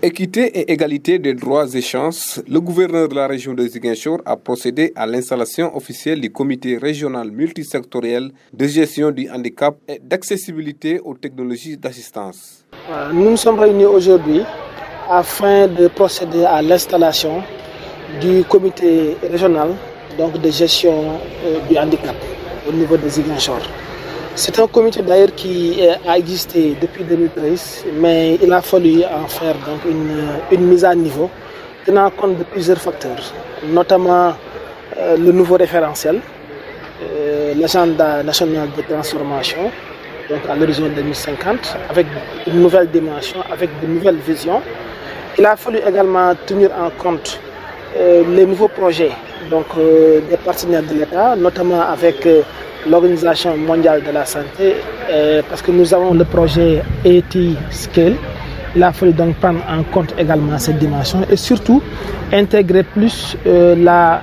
Équité et égalité des droits et chances, le gouverneur de la région de Ziguinchor a procédé à l'installation officielle du comité régional multisectoriel de gestion du handicap et d'accessibilité aux technologies d'assistance. Nous nous sommes réunis aujourd'hui afin de procéder à l'installation du comité régional de gestion du handicap au niveau de Ziguinchor. C'est un comité d'ailleurs qui a existé depuis 2013, mais il a fallu en faire une mise à niveau, tenant compte de plusieurs facteurs, notamment le nouveau référentiel, l'agenda national de transformation, à l'horizon 2050, avec une nouvelle dimension, avec de nouvelles visions. Il a fallu également tenir en compte les nouveaux projets des partenaires de l'État, notamment avec l'Organisation mondiale de la santé, parce que nous avons le projet AT Scale. Il a fallu donc prendre en compte également cette dimension et surtout intégrer plus la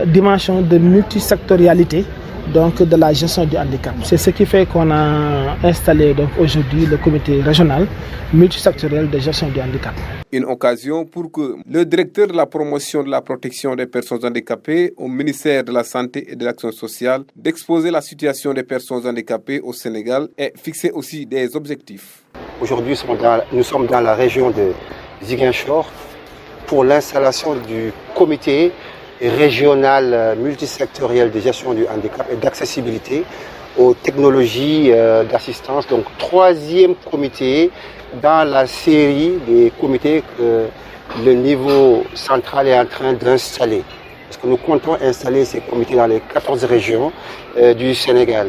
dimension de multisectorialité de la gestion du handicap. C'est ce qui fait qu'on a installé aujourd'hui le comité régional multisectoriel de gestion du handicap. Une occasion pour que le directeur de la promotion de la protection des personnes handicapées au ministère de la Santé et de l'Action sociale d'exposer la situation des personnes handicapées au Sénégal et fixer aussi des objectifs. Aujourd'hui, nous sommes dans la région de Ziguinchor pour l'installation du comité régional multisectoriel de gestion du handicap et d'accessibilité aux technologies d'assistance. Donc, troisième comité dans la série des comités que le niveau central est en train d'installer. Parce que nous comptons installer ces comités dans les 14 régions du Sénégal.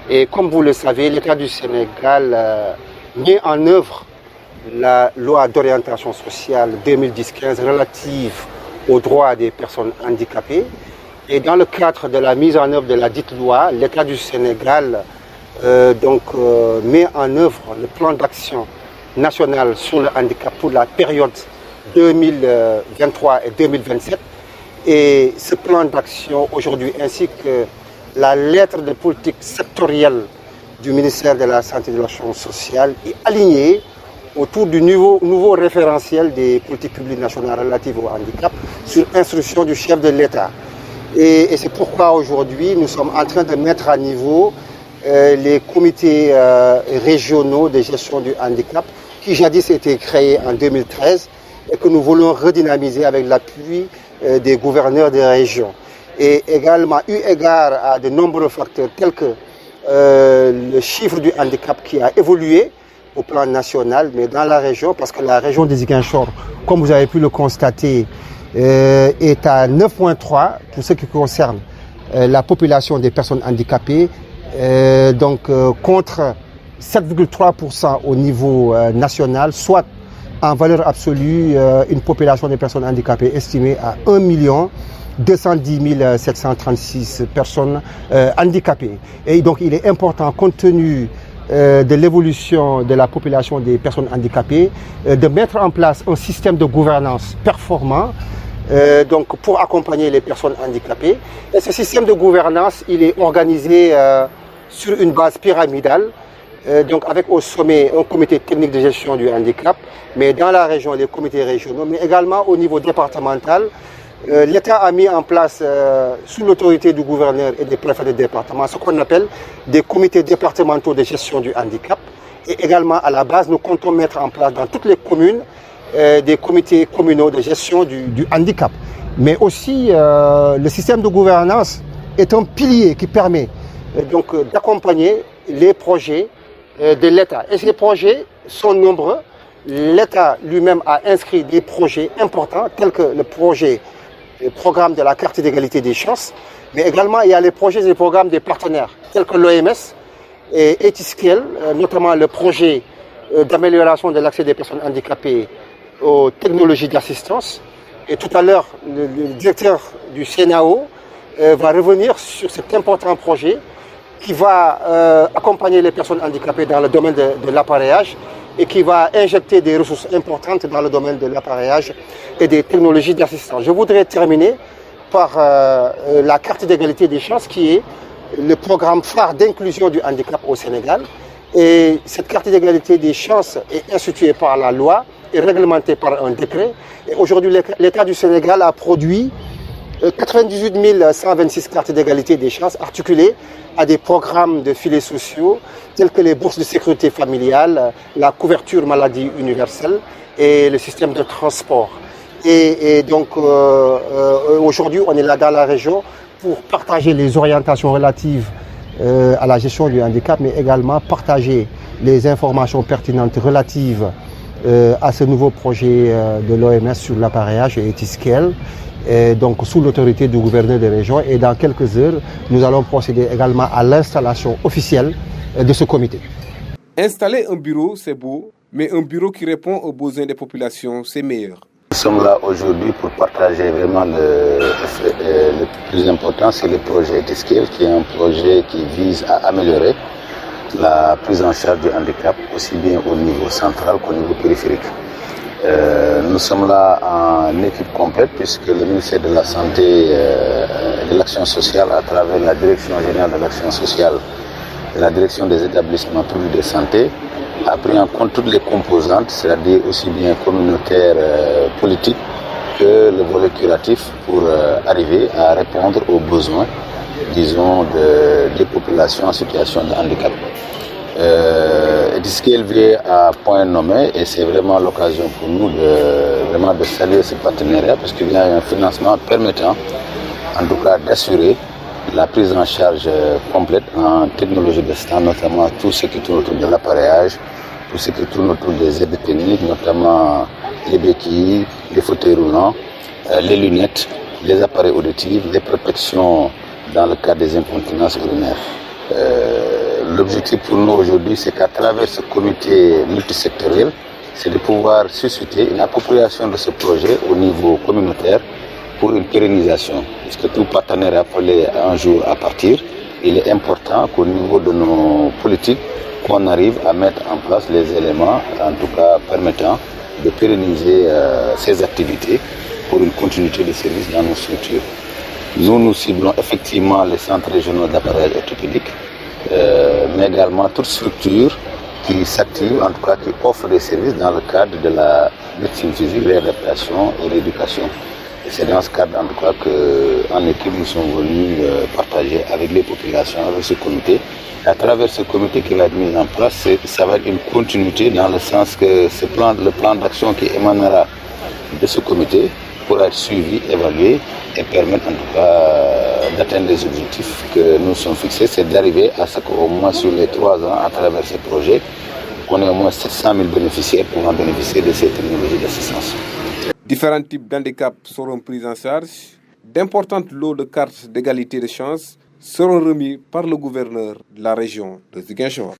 Et comme vous le savez, l'État du Sénégal met en œuvre la loi d'orientation sociale 2010-15 relative aux droits des personnes handicapées. Et dans le cadre de la mise en œuvre de la dite loi, l'État du Sénégal met en œuvre le plan d'action national sur le handicap pour la période 2023 et 2027. Et ce plan d'action aujourd'hui, ainsi que la lettre de politique sectorielle du ministère de la Santé et de l'Action sociale, est aligné autour du nouveau référentiel des politiques publiques nationales relatives au handicap sur instruction du chef de l'État. Et c'est pourquoi aujourd'hui nous sommes en train de mettre à niveau les comités régionaux de gestion du handicap qui jadis étaient créés en 2013 et que nous voulons redynamiser avec l'appui des gouverneurs des régions. Et également, eu égard à de nombreux facteurs tels que le chiffre du handicap qui a évolué au plan national, mais dans la région, parce que la région de Ziguinchor, comme vous avez pu le constater, est à 9,3 pour ce qui concerne la population des personnes handicapées, contre 7,3% au niveau national, soit en valeur absolue une population des personnes handicapées estimée à 1 210 736 personnes handicapées. Et donc il est important, compte tenu de l'évolution de la population des personnes handicapées, de mettre en place un système de gouvernance performant pour accompagner les personnes handicapées. Et ce système de gouvernance, il est organisé sur une base pyramidale, avec au sommet un comité technique de gestion du handicap, mais dans la région, les comités régionaux, mais également au niveau départemental. L'État a mis en place, sous l'autorité du gouverneur et des préfets de département, ce qu'on appelle des comités départementaux de gestion du handicap. Et également, à la base, nous comptons mettre en place dans toutes les communes des comités communaux de gestion du handicap. Mais aussi, le système de gouvernance est un pilier qui permet d'accompagner les projets de l'État. Et ces projets sont nombreux. L'État lui-même a inscrit des projets importants, tels que le programme de la carte d'égalité des chances, mais également il y a les projets et les programmes des partenaires, tels que l'OMS et Etiscale, notamment le projet d'amélioration de l'accès des personnes handicapées aux technologies d'assistance. Et tout à l'heure, le directeur du CNAO va revenir sur cet important projet qui va accompagner les personnes handicapées dans le domaine de l'appareillage et qui va injecter des ressources importantes dans le domaine de l'appareillage et des technologies d'assistance. Je voudrais terminer par la carte d'égalité des chances qui est le programme phare d'inclusion du handicap au Sénégal. Et cette carte d'égalité des chances est instituée par la loi est réglementé par un décret. Et aujourd'hui, l'État du Sénégal a produit 98 126 cartes d'égalité des chances articulées à des programmes de filets sociaux tels que les bourses de sécurité familiale, la couverture maladie universelle et le système de transport. Et donc aujourd'hui, on est là dans la région pour partager les orientations relatives à la gestion du handicap, mais également partager les informations pertinentes relatives à ce nouveau projet de l'OMS sur l'appareillage et Etiscale, donc sous l'autorité du gouverneur de région. Et dans quelques heures, nous allons procéder également à l'installation officielle de ce comité. Installer un bureau, c'est beau, mais un bureau qui répond aux besoins des populations, c'est meilleur. Nous sommes là aujourd'hui pour partager vraiment le plus important, c'est le projet Etiscale, qui est un projet qui vise à améliorer la prise en charge du handicap, aussi bien au niveau central qu'au niveau périphérique. Nous sommes là en équipe complète puisque le ministère de la Santé et de l'Action sociale, à travers la Direction générale de l'Action sociale et la Direction des établissements publics de santé, a pris en compte toutes les composantes, c'est-à-dire aussi bien communautaires, politiques que le volet curatif pour arriver à répondre aux besoins, disons, des populations en situation de handicap. Etiscale vient à point nommé et c'est vraiment l'occasion pour nous de saluer ce partenariat parce qu'il y a un financement permettant en tout cas d'assurer la prise en charge complète en technologie de stand, notamment tout ce qui tourne autour de l'appareillage, tout ce qui tourne autour des aides techniques, notamment les béquilles, les fauteuils roulants, les lunettes, les appareils auditifs, les protections dans le cadre des incontinences urinaires. L'objectif pour nous aujourd'hui, c'est qu'à travers ce comité multisectoriel, c'est de pouvoir susciter une appropriation de ce projet au niveau communautaire pour une pérennisation. Puisque tout partenaire est appelé un jour à partir, il est important qu'au niveau de nos politiques, qu'on arrive à mettre en place les éléments, en tout cas permettant de pérenniser ces activités pour une continuité de services dans nos structures. Nous ciblons effectivement les centres régionaux d'appareillage orthopédique, mais également toute structure qui s'active, en tout cas qui offre des services dans le cadre de la médecine physique, réadaptation et rééducation. Et c'est dans ce cadre, en tout cas, qu'en équipe, nous sommes venus partager avec les populations, avec ce comité. À travers ce comité qui va être mis en place, ça va être une continuité dans le sens que le plan d'action qui émanera de ce comité pourra être suivi, évalué et permettre en tout cas d'atteindre les objectifs que nous sommes fixés, c'est d'arriver à ce qu'au moins sur les 3 ans, à travers ce projet, qu'on ait au moins 700 000 bénéficiaires pouvant bénéficier de ces technologies d'assistance. Différents types d'handicaps seront pris en charge. D'importantes lots de cartes d'égalité de chances seront remis par le gouverneur de la région de Ziguinchor.